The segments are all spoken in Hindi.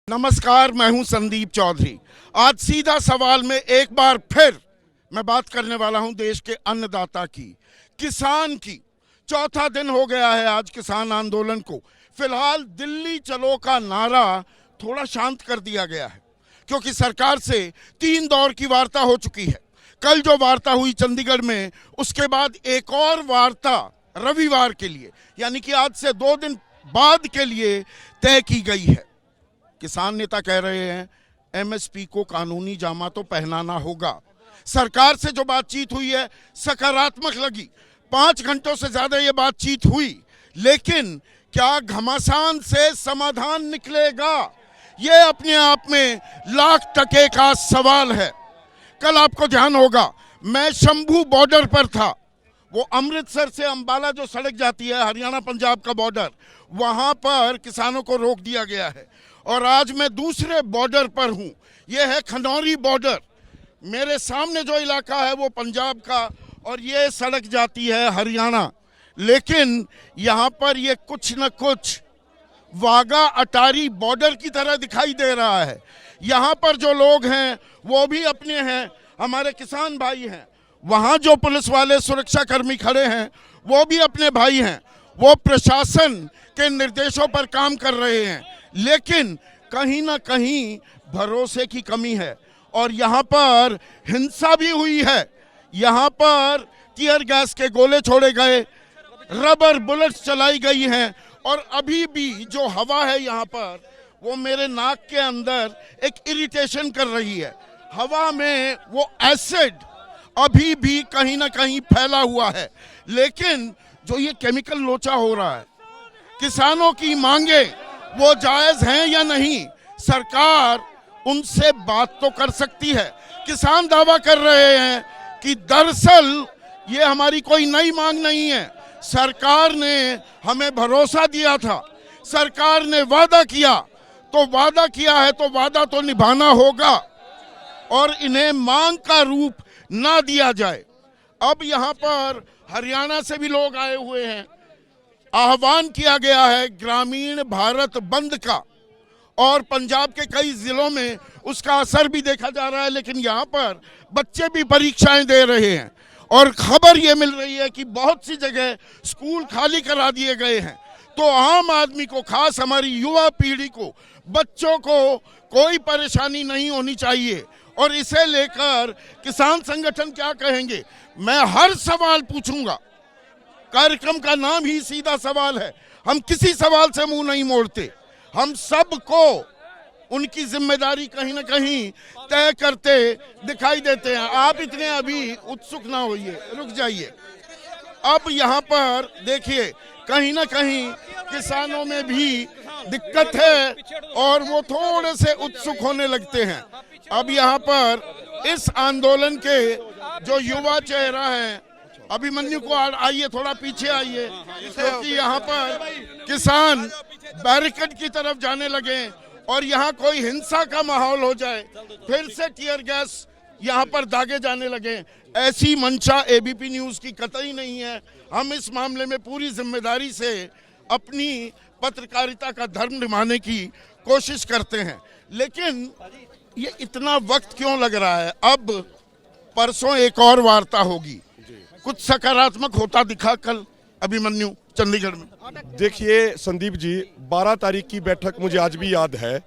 नमस्कार, मैं हूं संदीप चौधरी। आज सीधा सवाल में एक बार फिर मैं बात करने वाला हूं देश के अन्नदाता की, किसान की। चौथा दिन हो गया है आज किसान आंदोलन को। फिलहाल दिल्ली चलो का नारा थोड़ा शांत कर दिया गया है क्योंकि सरकार से 3 दौर की वार्ता हो चुकी है। कल जो वार्ता हुई चंडीगढ़ में, उसके बाद एक और वार्ता रविवार के लिए, यानी कि आज से 2 दिन बाद के लिए तय की गई है। किसान नेता कह रहे हैं एमएसपी को कानूनी जामा तो पहनाना होगा। सरकार से जो बातचीत हुई है सकारात्मक लगी। 5 घंटों से ज्यादा ये बातचीत हुई, लेकिन क्या घमासान से समाधान निकलेगा, ये अपने आप में लाख टके का सवाल है। कल आपको ध्यान होगा मैं शंभू बॉर्डर पर था। वो अमृतसर से अंबाला जो सड़क जाती है, हरियाणा पंजाब का बॉर्डर, वहां पर किसानों को रोक दिया गया है। और आज मैं दूसरे बॉर्डर पर हूं, यह है खनौरी बॉर्डर। मेरे सामने जो इलाका है वो पंजाब का और ये सड़क जाती है हरियाणा। लेकिन यहाँ पर ये कुछ न कुछ वाघा अटारी बॉर्डर की तरह दिखाई दे रहा है। यहाँ पर जो लोग हैं वो भी अपने हैं, हमारे किसान भाई हैं। वहाँ जो पुलिस वाले सुरक्षा कर्मी खड़े हैं वो भी अपने भाई हैं। वो प्रशासन के निर्देशों पर काम कर रहे हैं, लेकिन कहीं ना कहीं भरोसे की कमी है। और यहाँ पर हिंसा भी हुई है। यहाँ पर टीयर गैस के गोले छोड़े गए, रबर बुलेट्स चलाई गई हैं। और अभी भी जो हवा है यहाँ पर, वो मेरे नाक के अंदर एक इरिटेशन कर रही है। हवा में वो एसिड अभी भी कहीं ना कहीं फैला हुआ है। लेकिन जो ये केमिकल लोचा हो रहा है, किसानों की मांगे वो जायज हैं या नहीं, सरकार उनसे बात तो कर सकती है। किसान दावा कर रहे हैं कि दरअसल ये हमारी कोई नई मांग नहीं है। सरकार ने हमें भरोसा दिया था, सरकार ने वादा किया, तो वादा किया है तो वादा तो निभाना होगा और इन्हें मांग का रूप ना दिया जाए। अब यहाँ पर हरियाणा से भी लोग आए हुए हैं। आह्वान किया गया है ग्रामीण भारत बंद का और पंजाब के कई जिलों में उसका असर भी देखा जा रहा है। लेकिन यहाँ पर बच्चे भी परीक्षाएं दे रहे हैं और खबर ये मिल रही है कि बहुत सी जगह स्कूल खाली करा दिए गए हैं। तो आम आदमी को, खास हमारी युवा पीढ़ी को, बच्चों को कोई परेशानी नहीं होनी चाहिए। और इसे लेकर किसान संगठन क्या कहेंगे, मैं हर सवाल पूछूंगा। कार्यक्रम का नाम ही सीधा सवाल है। हम किसी सवाल से मुंह नहीं मोड़ते, हम सबको उनकी जिम्मेदारी कहीं ना कहीं तय करते दिखाई देते हैं। आप इतने अभी उत्सुक ना होइए, रुक जाइए। अब यहाँ पर देखिए कहीं ना कहीं किसानों में भी दिक्कत है और वो थोड़े से उत्सुक होने लगते हैं। अब यहाँ पर इस आंदोलन के जो युवा चेहरा है, अभिमन्यु को आइए, थोड़ा पीछे आइए, क्योंकि यहाँ पर किसान बैरिकेड की तरफ जाने लगे और यहाँ कोई हिंसा का माहौल हो जाए, फिर से टीयर गैस यहाँ पर दागे जाने लगे। ऐसी मंशा एबीपी न्यूज़ की कतई नहीं है। हम इस मामले में पूरी जिम्मेदारी से अपनी पत्रकारिता का धर्म निभाने की कोशिश करते हैं। लेकिन ये इतना वक्त क्यों लग रहा है? अब परसों एक और वार्ता होगी, कुछ सकारात्मक होता दिखा कल अभिमन्यु चंडीगढ़ में। देखिए संदीप जी, 12 तारीख की बैठक मुझे आज भी याद है।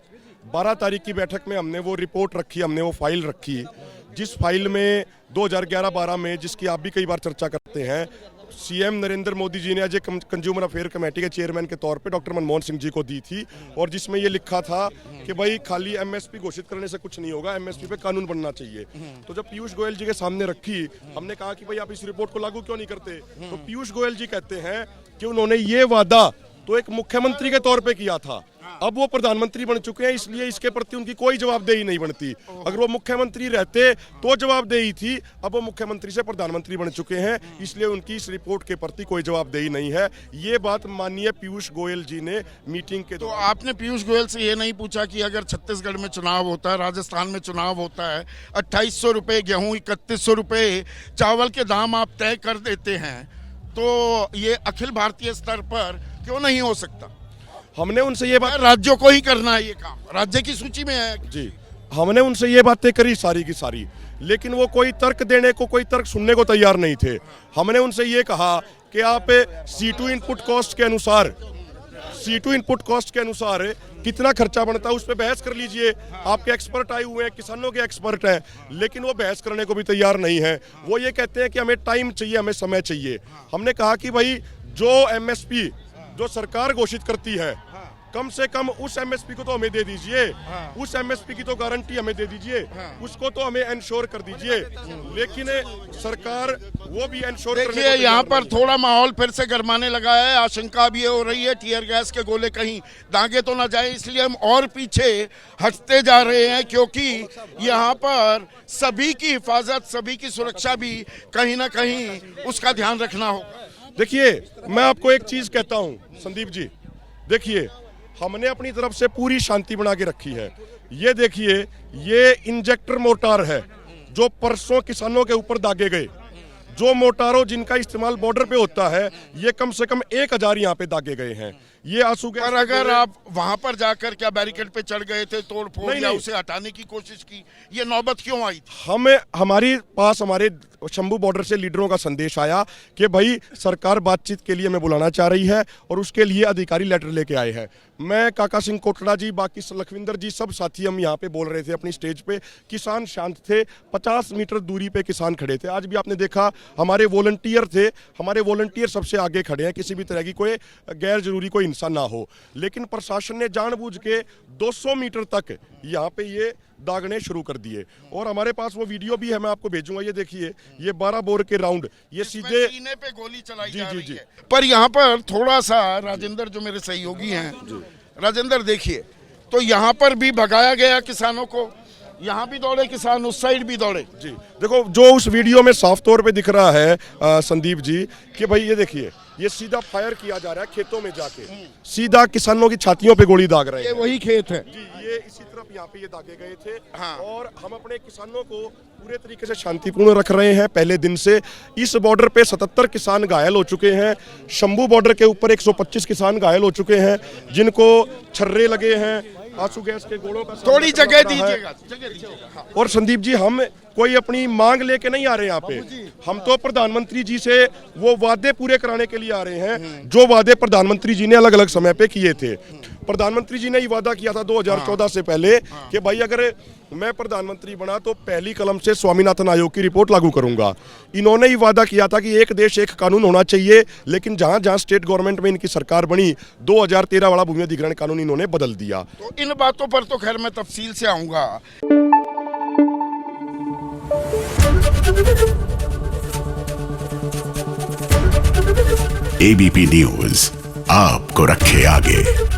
12 तारीख की बैठक में हमने वो रिपोर्ट रखी, हमने वो फाइल रखी, जिस फाइल में 2011-12 में, जिसकी आप भी कई बार चर्चा करते हैं, सीएम नरेंद्र मोदी जी ने as a consumer affair committee के चेयरमैन के तौर पे डॉक्टर मनमोहन सिंह जी को दी थी। और जिसमें ये लिखा था कि भाई खाली एमएसपी घोषित करने से कुछ नहीं होगा, एमएसपी पे कानून बनना चाहिए। तो जब पीयूष गोयल जी के सामने रखी, हमने कहा कि भाई आप इस रिपोर्ट को लागू क्यों नहीं करते। तो पीयूष गोयल जी कहते हैं कि उन्होंने ये वादा तो एक मुख्यमंत्री के तौर पे किया था, अब वो प्रधानमंत्री बन चुके हैं, इसलिए इसके प्रति उनकी कोई जवाबदेही नहीं बनती। अगर वो मुख्यमंत्री रहते तो जवाबदेही थी, अब वो मुख्यमंत्री से प्रधानमंत्री बन चुके हैं, इसलिए उनकी इस रिपोर्ट के प्रति कोई जवाबदेही नहीं है। ये बात माननीय पीयूष गोयल जी ने मीटिंग के। तो आपने पीयूष गोयल से ये नहीं पूछा कि अगर छत्तीसगढ़ में चुनाव होता है, राजस्थान में चुनाव होता है, 2800 रुपये गेहूँ, 3100 रुपये चावल के दाम आप तय कर देते हैं, तो ये अखिल भारतीय स्तर पर क्यों नहीं हो सकता? हमने उनसे ये बात, राज्यों को ही करना है ये काम। राज्य की सूची में है। जी, हमने उनसे ये बातें करी सारी की सारी, लेकिन वो कोई तर्क देने को, कोई तर्क सुनने को तैयार नहीं थे। हमने उनसे ये कहा कि आप C2 इनपुट कॉस्ट के अनुसार, C2 इनपुट कॉस्ट के अनुसार कितना खर्चा बनता है उस पर बहस कर लीजिए। आपके एक्सपर्ट आए हुए हैं, किसानों के एक्सपर्ट हैं, लेकिन वो बहस करने को भी तैयार नहीं है। वो ये कहते हैं कि हमें टाइम चाहिए, हमें समय चाहिए। हमने कहा कि भाई जो MSP जो सरकार घोषित करती है, कम से कम उस MSP को तो हमें दे दीजिए, उस MSP की तो गारंटी हमें दे दीजिए, उसको तो हमें इंश्योर कर दीजिए। लेकिन सरकार वो भी इंश्योर करने को देखिए तैयार यहाँ पर नहीं है। थोड़ा माहौल फिर से गरमाने लगा है। आशंका भी हो रही है टीयर गैस के गोले कहीं दागे तो ना जाए, इसलिए हम और पीछे हटते जा रहे हैं, क्योंकि यहाँ पर सभी की हिफाजत, सभी की सुरक्षा भी कहीं ना कहीं उसका ध्यान रखना होगा। देखिए, मैं आपको एक चीज कहता हूं संदीप जी, देखिए हमने अपनी तरफ से पूरी शांति बना के रखी है। ये देखिए, ये इंजेक्टर मोर्टार है जो परसों किसानों के ऊपर दागे गए। जो मोर्टारों जिनका इस्तेमाल बॉर्डर पे होता है, ये कम से कम 1000 यहाँ पे दागे गए हैं। ये आंसू गैस पर अगर आप वहां पर जाकर क्या बैरिकेड पे चढ़ गए थे, तोड़ फोड़ नहीं, या नहीं। उसे हटाने की कोशिश की, ये नौबत क्यों आई थी? हमारे पास हमारे शंभू बॉर्डर से लीडरों का संदेश आया कि भाई सरकार बातचीत के लिए हमें बुलाना चाह रही है और उसके लिए अधिकारी लेटर लेके आए हैं। मैं, काका सिंह कोटड़ा जी, बाकी लखविंदर जी, सब साथी हम यहाँ पे बोल रहे थे अपनी स्टेज पे। किसान शांत थे, 50 मीटर दूरी पे किसान खड़े थे। आज भी आपने देखा हमारे वॉलंटियर थे, हमारे वॉलंटियर सबसे आगे खड़े हैं, किसी भी तरह की कोई गैर जरूरी कोई हिंसा ना हो। लेकिन प्रशासन ने जानबूझ के 200 मीटर तक यहाँ पे ये दागने शुरू कर दिए। और हमारे पास वो वीडियो भी है, मैं आपको भेजूंगा। ये देखिए, ये 12 बोर के राउंड ये सीधे सीने पे गोली चलाई जी, जा जी, रही जी। है। पर यहाँ पर थोड़ा सा राजेंद्र जो मेरे सहयोगी हैं, राजेंद्र देखिए, तो यहाँ पर भी भगाया गया किसानों को, यहाँ भी दौड़े किसान, उस साइड भी दौड़े। जी, देखो जो उस वीडियो में साफ तौर पे दिख रहा है संदीप जी, कि भाई ये देखिए, ये सीधा फायर किया जा रहा है खेतों में जाके, सीधा किसानों की छातियों पे गोली दाग रहे ये हैं। वही खेत है। जी, ये इसी तरफ यहाँ पे ये दागे गए थे। हाँ। और हम अपने किसानों को पूरे तरीके से शांतिपूर्ण रख रहे हैं। पहले दिन से इस बॉर्डर पे 77 किसान घायल हो चुके हैं। शंभू बॉर्डर के ऊपर 125 किसान घायल हो चुके हैं, जिनको छर्रे लगे हैं, आंसू गैस के गोलों का सामना थोड़ी करना जगह पड़ा है। दीजिएगा, जगह दीजिएगा। हाँ। और संदीप जी, हम कोई अपनी मांग लेके नहीं आ रहे यहाँ पे, हम तो प्रधानमंत्री जी से वो वादे पूरे कराने के लिए आ रहे हैं जो वादे प्रधानमंत्री जी ने अलग अलग समय पे किए थे। प्रधानमंत्री जी ने ये वादा किया था 2014 से पहले कि भाई अगर मैं प्रधानमंत्री बना तो पहली कलम से स्वामीनाथन आयोग की रिपोर्ट लागू करूंगा। इन्होंने ही वादा किया था कि एक देश एक कानून होना चाहिए, लेकिन जहां जहां स्टेट गवर्नमेंट में इनकी सरकार बनी, 2013 वाला भूमि अधिग्रहण कानून इन्होंने बदल दिया। तो इन बातों पर तो खैर मैं तफसील से आऊंगा। ABP न्यूज आपको रखे आगे।